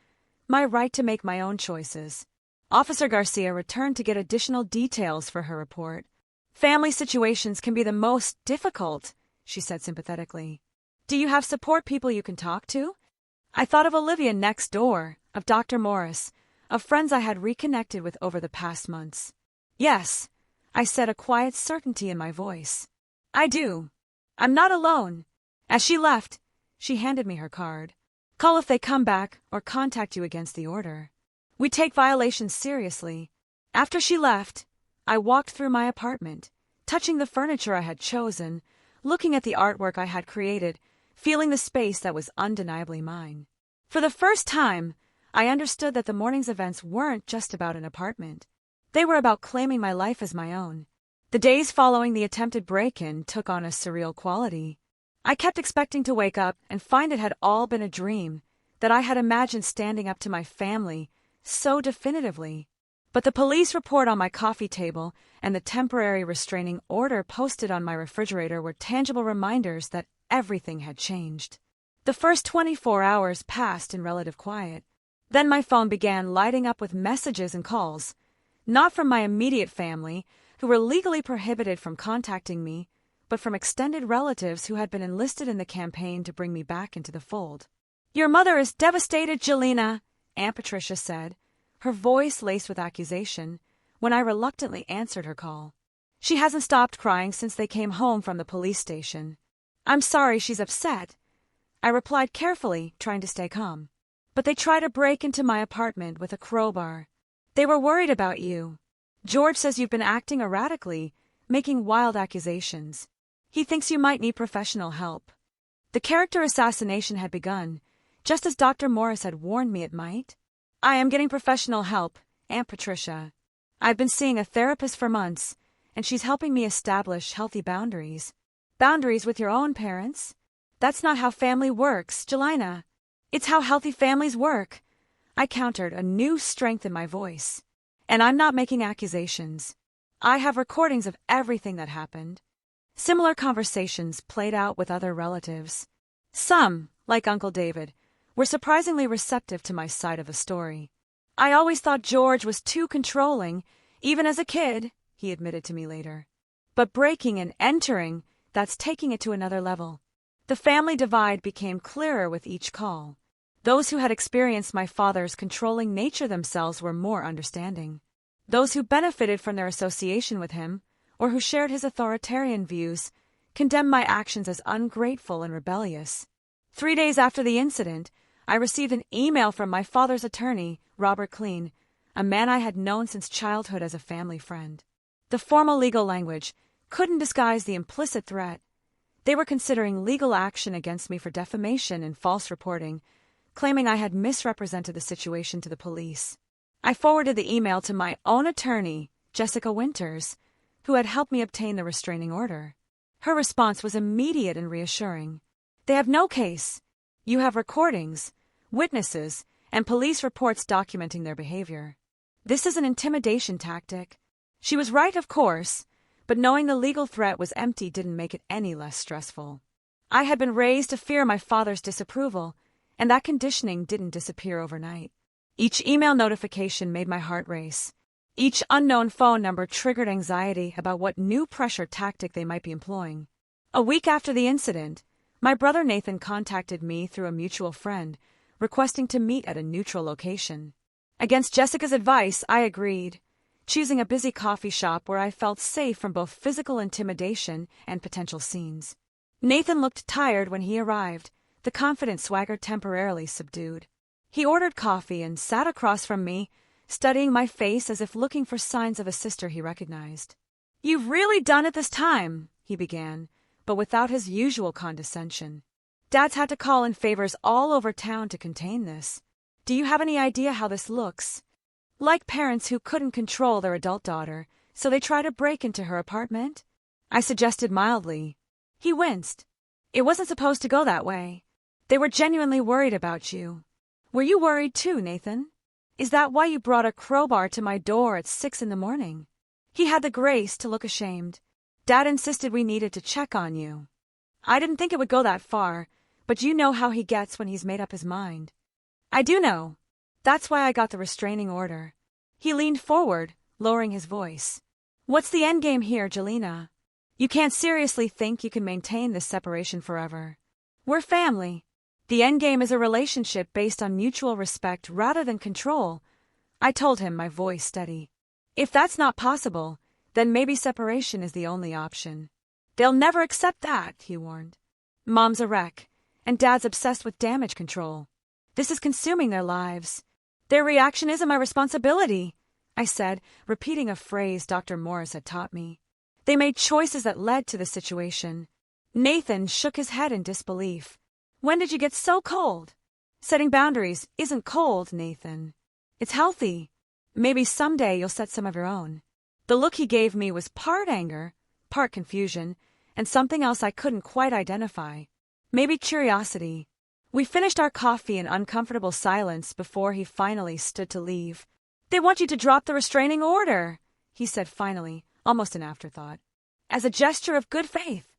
my right to make my own choices. Officer Garcia returned to get additional details for her report. Family situations can be the most difficult, she said sympathetically. Do you have support people you can talk to? I thought of Olivia next door, of Dr. Morris, of friends I had reconnected with over the past months. Yes, I said, a quiet certainty in my voice. I do. I'm not alone. As she left, she handed me her card. Call if they come back or contact you against the order. We take violations seriously. After she left, I walked through my apartment, touching the furniture I had chosen, looking at the artwork I had created, feeling the space that was undeniably mine. For the first time, I understood that the morning's events weren't just about an apartment. They were about claiming my life as my own. The days following the attempted break-in took on a surreal quality. I kept expecting to wake up and find it had all been a dream, that I had imagined standing up to my family so definitively. But the police report on my coffee table and the temporary restraining order posted on my refrigerator were tangible reminders that everything had changed. The first 24 hours passed in relative quiet. Then my phone began lighting up with messages and calls, not from my immediate family, who were legally prohibited from contacting me, but from extended relatives who had been enlisted in the campaign to bring me back into the fold. Your mother is devastated, Jelena, Aunt Patricia said, her voice laced with accusation, when I reluctantly answered her call. She hasn't stopped crying since they came home from the police station. I'm sorry she's upset, I replied carefully, trying to stay calm. But they tried to break into my apartment with a crowbar. They were worried about you. George says you've been acting erratically, making wild accusations. He thinks you might need professional help. The character assassination had begun, just as Dr. Morris had warned me it might. I am getting professional help, Aunt Patricia. I've been seeing a therapist for months, and she's helping me establish healthy boundaries. Boundaries with your own parents? That's not how family works, Jelena. It's how healthy families work, I countered, a new strength in my voice. And I'm not making accusations. I have recordings of everything that happened. Similar conversations played out with other relatives. Some, like Uncle David, were surprisingly receptive to my side of the story. I always thought George was too controlling, even as a kid, he admitted to me later. But breaking and entering, that's taking it to another level. The family divide became clearer with each call. Those who had experienced my father's controlling nature themselves were more understanding. Those who benefited from their association with him, or who shared his authoritarian views, condemned my actions as ungrateful and rebellious. 3 days after the incident, I received an email from my father's attorney, Robert Klein, a man I had known since childhood as a family friend. The formal legal language couldn't disguise the implicit threat. They were considering legal action against me for defamation and false reporting, claiming I had misrepresented the situation to the police. I forwarded the email to my own attorney, Jessica Winters, who had helped me obtain the restraining order. Her response was immediate and reassuring. They have no case. You have recordings, witnesses, and police reports documenting their behavior. This is an intimidation tactic. She was right, of course, but knowing the legal threat was empty didn't make it any less stressful. I had been raised to fear my father's disapproval, and that conditioning didn't disappear overnight. Each email notification made my heart race. Each unknown phone number triggered anxiety about what new pressure tactic they might be employing. A week after the incident, my brother Nathan contacted me through a mutual friend, requesting to meet at a neutral location. Against Jessica's advice, I agreed. choosing a busy coffee shop where I felt safe from both physical intimidation and potential scenes. Nathan looked tired when he arrived, the confident swagger temporarily subdued. He ordered coffee and sat across from me, studying my face as if looking for signs of a sister he recognized. "You've really done it this time," he began, but without his usual condescension. "Dad's had to call in favors all over town to contain this. Do you have any idea how this looks? Like parents who couldn't control their adult daughter, so they try to break into her apartment?" I suggested mildly. He winced. "It wasn't supposed to go that way. They were genuinely worried about you. Were you worried too, Nathan? Is that why you brought a crowbar to my door at 6 a.m? He had the grace to look ashamed. "Dad insisted we needed to check on you. I didn't think it would go that far, but you know how he gets when he's made up his mind." "I do know. That's why I got the restraining order." He leaned forward, lowering his voice. "What's the endgame here, Jelena? You can't seriously think you can maintain this separation forever. We're family. The endgame is a relationship based on mutual respect rather than control," I told him, my voice steady. "If that's not possible, then maybe separation is the only option." "They'll never accept that," he warned. "Mom's a wreck, and Dad's obsessed with damage control. This is consuming their lives. Their reaction isn't my responsibility," I said, repeating a phrase Dr. Morris had taught me. "They made choices that led to the situation." Nathan shook his head in disbelief. "When did you get so cold?" "Setting boundaries isn't cold, Nathan. It's healthy. Maybe someday you'll set some of your own." The look he gave me was part anger, part confusion, and something else I couldn't quite identify. Maybe curiosity. We finished our coffee in uncomfortable silence before he finally stood to leave. "They want you to drop the restraining order," he said finally, almost an afterthought. "As a gesture of good faith."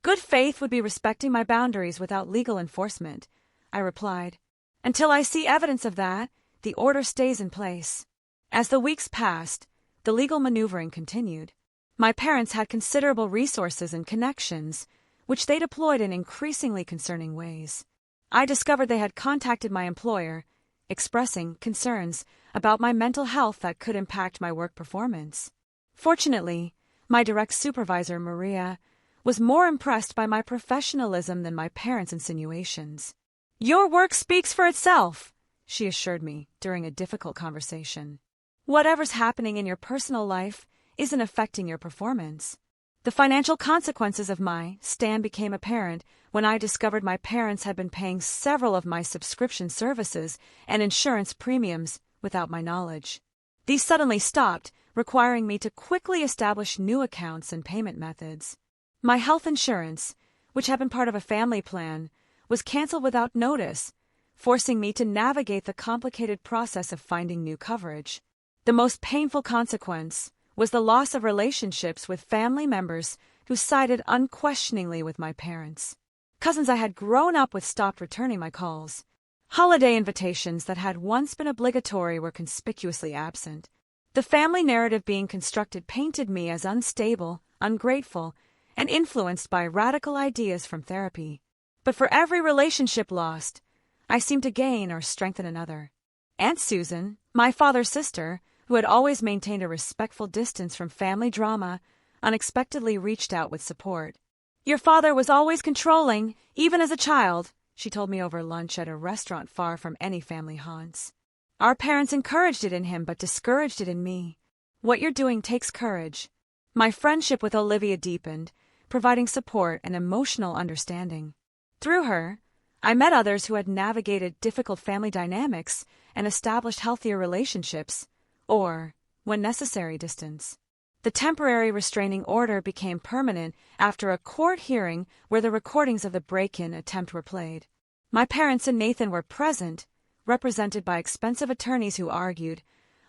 "Good faith would be respecting my boundaries without legal enforcement," I replied. "Until I see evidence of that, the order stays in place." As the weeks passed, the legal maneuvering continued. My parents had considerable resources and connections, which they deployed in increasingly concerning ways. I discovered they had contacted my employer, expressing concerns about my mental health that could impact my work performance. Fortunately, my direct supervisor, Maria, was more impressed by my professionalism than my parents' insinuations. "Your work speaks for itself," she assured me during a difficult conversation. "Whatever's happening in your personal life isn't affecting your performance." The financial consequences of my stand became apparent when I discovered my parents had been paying several of my subscription services and insurance premiums without my knowledge. These suddenly stopped, requiring me to quickly establish new accounts and payment methods. My health insurance, which had been part of a family plan, was canceled without notice, forcing me to navigate the complicated process of finding new coverage. The most painful consequence was the loss of relationships with family members who sided unquestioningly with my parents. Cousins I had grown up with stopped returning my calls. Holiday invitations that had once been obligatory were conspicuously absent. The family narrative being constructed painted me as unstable, ungrateful, and influenced by radical ideas from therapy. But for every relationship lost, I seemed to gain or strengthen another. Aunt Susan, my father's sister, who had always maintained a respectful distance from family drama, unexpectedly reached out with support. "Your father was always controlling, even as a child," she told me over lunch at a restaurant far from any family haunts. "Our parents encouraged it in him but discouraged it in me. What you're doing takes courage." My friendship with Olivia deepened, providing support and emotional understanding. Through her, I met others who had navigated difficult family dynamics and established healthier relationships, or, when necessary, distance. The temporary restraining order became permanent after a court hearing where the recordings of the break-in attempt were played. My parents and Nathan were present, represented by expensive attorneys who argued,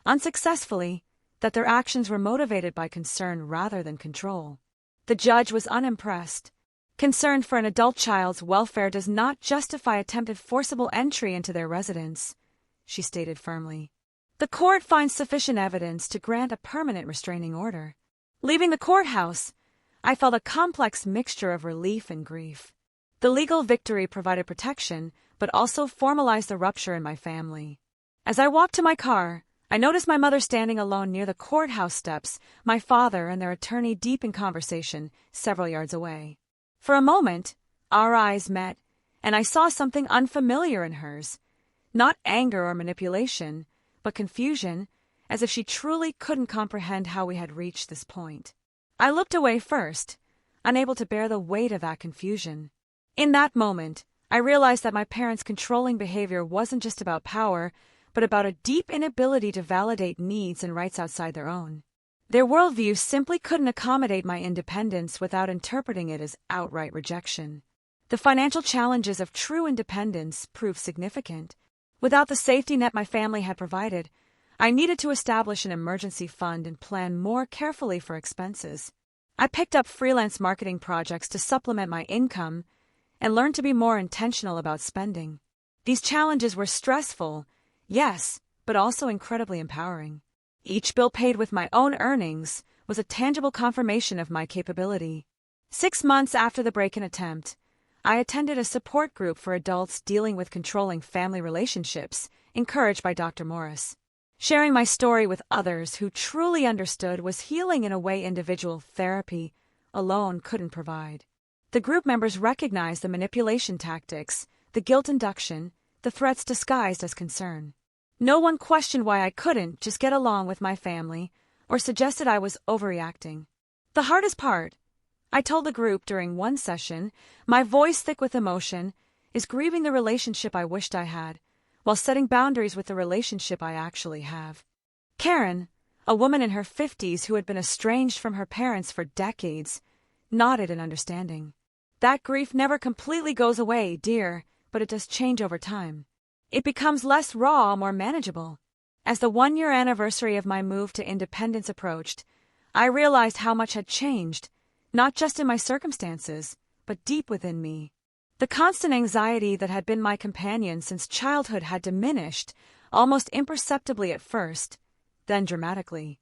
unsuccessfully, that their actions were motivated by concern rather than control. The judge was unimpressed. Concern for an adult child's welfare does not justify attempted forcible entry into their residence, she stated firmly. The court finds sufficient evidence to grant a permanent restraining order. Leaving the courthouse, I felt a complex mixture of relief and grief. The legal victory provided protection, but also formalized the rupture in my family. As I walked to my car, I noticed my mother standing alone near the courthouse steps, my father and their attorney deep in conversation, several yards away. For a moment, our eyes met, and I saw something unfamiliar in hers. Not anger or manipulation, but confusion, as if she truly couldn't comprehend how we had reached this point. I looked away first, unable to bear the weight of that confusion. In that moment, I realized that my parents' controlling behavior wasn't just about power, but about a deep inability to validate needs and rights outside their own. Their worldview simply couldn't accommodate my independence without interpreting it as outright rejection. The financial challenges of true independence proved significant. Without the safety net my family had provided, I needed to establish an emergency fund and plan more carefully for expenses. I picked up freelance marketing projects to supplement my income and learned to be more intentional about spending. These challenges were stressful, yes, but also incredibly empowering. Each bill paid with my own earnings was a tangible confirmation of my capability. 6 months after the break-in attempt, I attended a support group for adults dealing with controlling family relationships, encouraged by Dr. Morris. Sharing my story with others who truly understood was healing in a way individual therapy alone couldn't provide. The group members recognized the manipulation tactics, the guilt induction, the threats disguised as concern. No one questioned why I couldn't just get along with my family or suggested I was overreacting. The hardest part, I told the group during one session, my voice thick with emotion, is grieving the relationship I wished I had, while setting boundaries with the relationship I actually have. Karen, a woman in her 50s who had been estranged from her parents for decades, nodded in understanding. That grief never completely goes away, dear, but it does change over time. It becomes less raw, more manageable. As the 1-year anniversary of my move to independence approached, I realized how much had changed, not just in my circumstances, but deep within me. The constant anxiety that had been my companion since childhood had diminished, almost imperceptibly at first, then dramatically.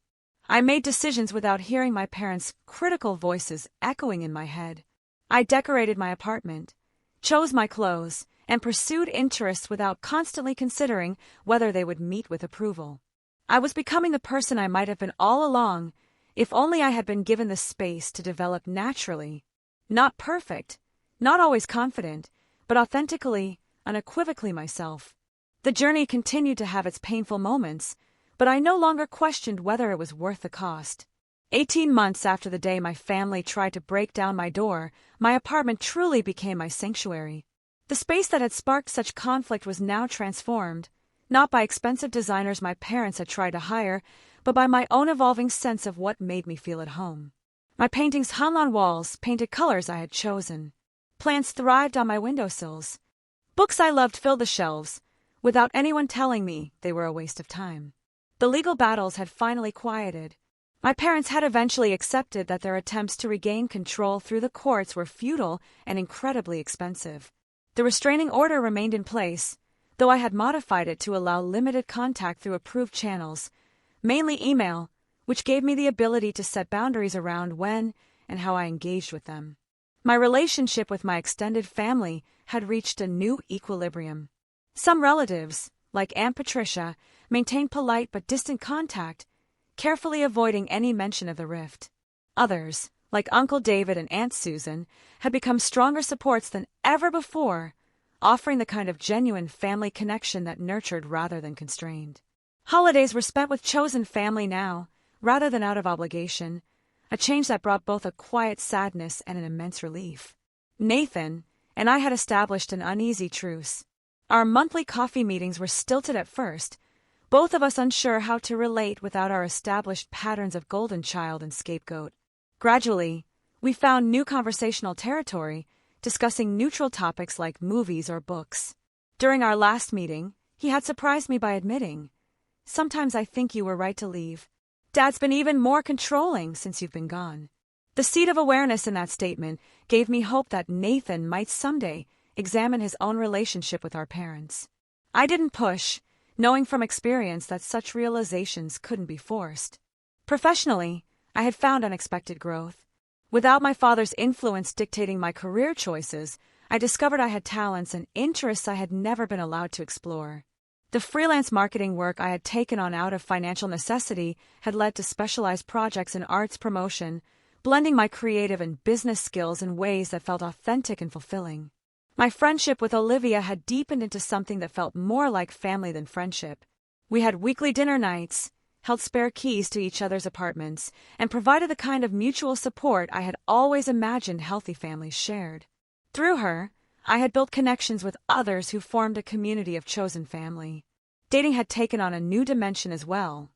I made decisions without hearing my parents' critical voices echoing in my head. I decorated my apartment, chose my clothes, and pursued interests without constantly considering whether they would meet with approval. I was becoming the person I might have been all along, if only I had been given the space to develop naturally. Not perfect, not always confident, but authentically, unequivocally myself. The journey continued to have its painful moments, but I no longer questioned whether it was worth the cost. 18 months after the day my family tried to break down my door, my apartment truly became my sanctuary. The space that had sparked such conflict was now transformed, not by expensive designers my parents had tried to hire, but by my own evolving sense of what made me feel at home. My paintings hung on walls, painted colors I had chosen. Plants thrived on my windowsills. Books I loved filled the shelves, without anyone telling me they were a waste of time. The legal battles had finally quieted. My parents had eventually accepted that their attempts to regain control through the courts were futile and incredibly expensive. The restraining order remained in place, though I had modified it to allow limited contact through approved channels, mainly email, which gave me the ability to set boundaries around when and how I engaged with them. My relationship with my extended family had reached a new equilibrium. Some relatives, like Aunt Patricia, maintained polite but distant contact, carefully avoiding any mention of the rift. Others, like Uncle David and Aunt Susan, had become stronger supports than ever before, offering the kind of genuine family connection that nurtured rather than constrained. Holidays were spent with chosen family now, rather than out of obligation, a change that brought both a quiet sadness and an immense relief. Nathan and I had established an uneasy truce. Our monthly coffee meetings were stilted at first, both of us unsure how to relate without our established patterns of golden child and scapegoat. Gradually, we found new conversational territory, discussing neutral topics like movies or books. During our last meeting, he had surprised me by admitting, "Sometimes I think you were right to leave. Dad's been even more controlling since you've been gone." The seed of awareness in that statement gave me hope that Nathan might someday examine his own relationship with our parents. I didn't push, knowing from experience that such realizations couldn't be forced. Professionally, I had found unexpected growth. Without my father's influence dictating my career choices, I discovered I had talents and interests I had never been allowed to explore. The freelance marketing work I had taken on out of financial necessity had led to specialized projects in arts promotion, blending my creative and business skills in ways that felt authentic and fulfilling. My friendship with Olivia had deepened into something that felt more like family than friendship. We had weekly dinner nights, held spare keys to each other's apartments, and provided the kind of mutual support I had always imagined healthy families shared. Through her, I had built connections with others who formed a community of chosen family. Dating had taken on a new dimension as well.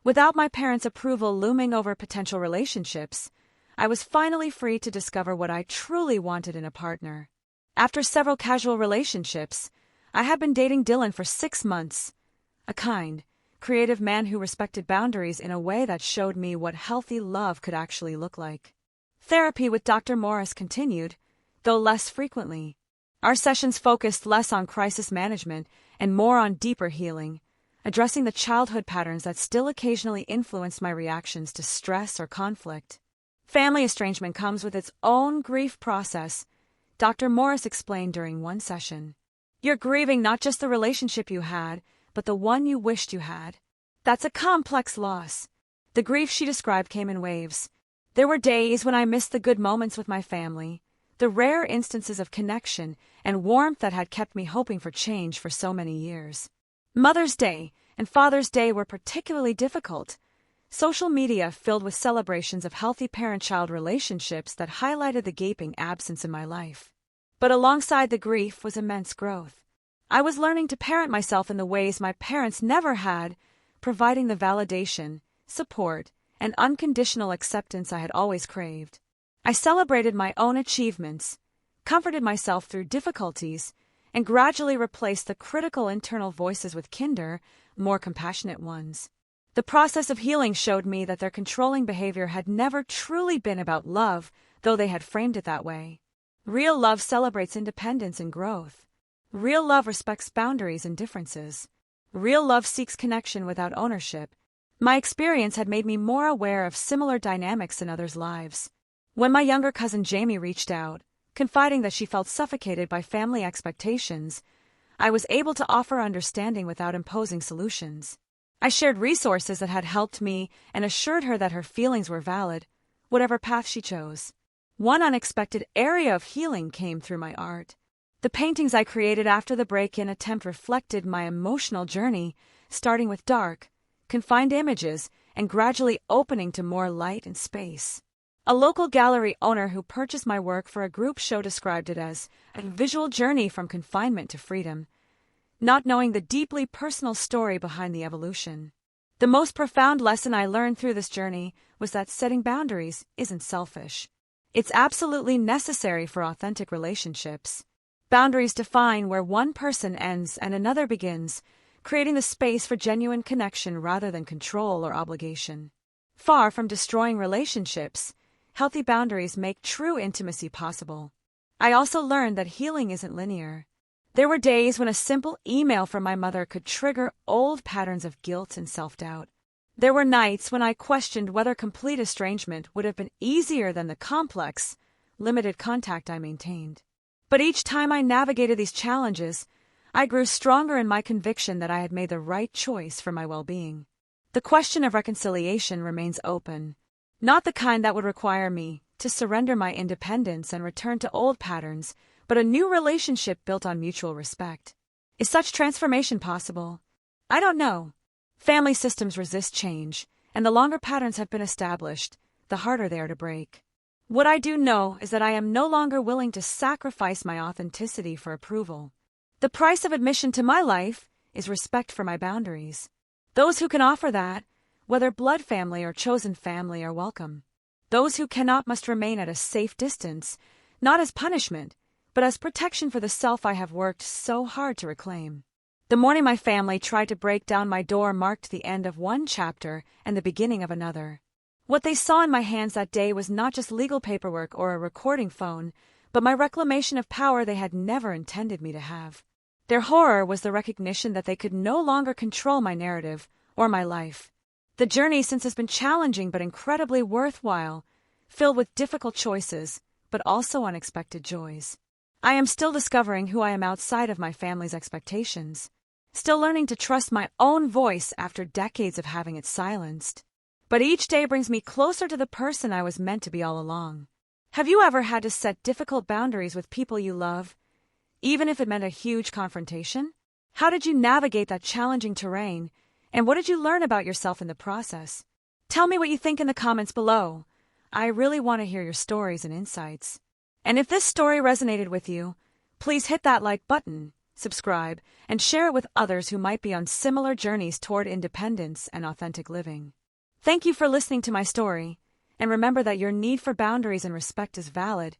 Without my parents' approval looming over potential relationships, I was finally free to discover what I truly wanted in a partner. After several casual relationships, I had been dating Dylan for 6 months, a kind, creative man who respected boundaries in a way that showed me what healthy love could actually look like. Therapy with Dr. Morris continued, though less frequently. Our sessions focused less on crisis management and more on deeper healing, addressing the childhood patterns that still occasionally influenced my reactions to stress or conflict. Family estrangement comes with its own grief process, Dr. Morris explained during one session. You're grieving not just the relationship you had, but the one you wished you had. That's a complex loss. The grief she described came in waves. There were days when I missed the good moments with my family, the rare instances of connection and warmth that had kept me hoping for change for so many years. Mother's Day and Father's Day were particularly difficult. Social media filled with celebrations of healthy parent-child relationships that highlighted the gaping absence in my life. But alongside the grief was immense growth. I was learning to parent myself in the ways my parents never had, providing the validation, support, and unconditional acceptance I had always craved. I celebrated my own achievements, comforted myself through difficulties, and gradually replaced the critical internal voices with kinder, more compassionate ones. The process of healing showed me that their controlling behavior had never truly been about love, though they had framed it that way. Real love celebrates independence and growth. Real love respects boundaries and differences. Real love seeks connection without ownership. My experience had made me more aware of similar dynamics in others' lives. When my younger cousin Jamie reached out, confiding that she felt suffocated by family expectations, I was able to offer understanding without imposing solutions. I shared resources that had helped me and assured her that her feelings were valid, whatever path she chose. One unexpected area of healing came through my art. The paintings I created after the break-in attempt reflected my emotional journey, starting with dark, confined images and gradually opening to more light and space. A local gallery owner who purchased my work for a group show described it as a visual journey from confinement to freedom, not knowing the deeply personal story behind the evolution. The most profound lesson I learned through this journey was that setting boundaries isn't selfish. It's absolutely necessary for authentic relationships. Boundaries define where one person ends and another begins, creating the space for genuine connection rather than control or obligation. Far from destroying relationships, healthy boundaries make true intimacy possible. I also learned that healing isn't linear. There were days when a simple email from my mother could trigger old patterns of guilt and self-doubt. There were nights when I questioned whether complete estrangement would have been easier than the complex, limited contact I maintained. But each time I navigated these challenges, I grew stronger in my conviction that I had made the right choice for my well-being. The question of reconciliation remains open. Not the kind that would require me to surrender my independence and return to old patterns, but a new relationship built on mutual respect. Is such transformation possible? I don't know. Family systems resist change, and the longer patterns have been established, the harder they are to break. What I do know is that I am no longer willing to sacrifice my authenticity for approval. The price of admission to my life is respect for my boundaries. Those who can offer that, whether blood family or chosen family, are welcome. Those who cannot must remain at a safe distance, not as punishment, but as protection for the self I have worked so hard to reclaim. The morning my family tried to break down my door marked the end of one chapter and the beginning of another. What they saw in my hands that day was not just legal paperwork or a recording phone, but my reclamation of power they had never intended me to have. Their horror was the recognition that they could no longer control my narrative or my life. The journey since has been challenging but incredibly worthwhile, filled with difficult choices, but also unexpected joys. I am still discovering who I am outside of my family's expectations. still learning to trust my own voice after decades of having it silenced. But each day brings me closer to the person I was meant to be all along. Have you ever had to set difficult boundaries with people you love, even if it meant a huge confrontation? How did you navigate that challenging terrain, and what did you learn about yourself in the process? Tell me what you think in the comments below. I really want to hear your stories and insights. And if this story resonated with you, please hit that like button, subscribe, and share it with others who might be on similar journeys toward independence and authentic living. Thank you for listening to my story, and remember that your need for boundaries and respect is valid,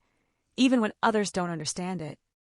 even when others don't understand it.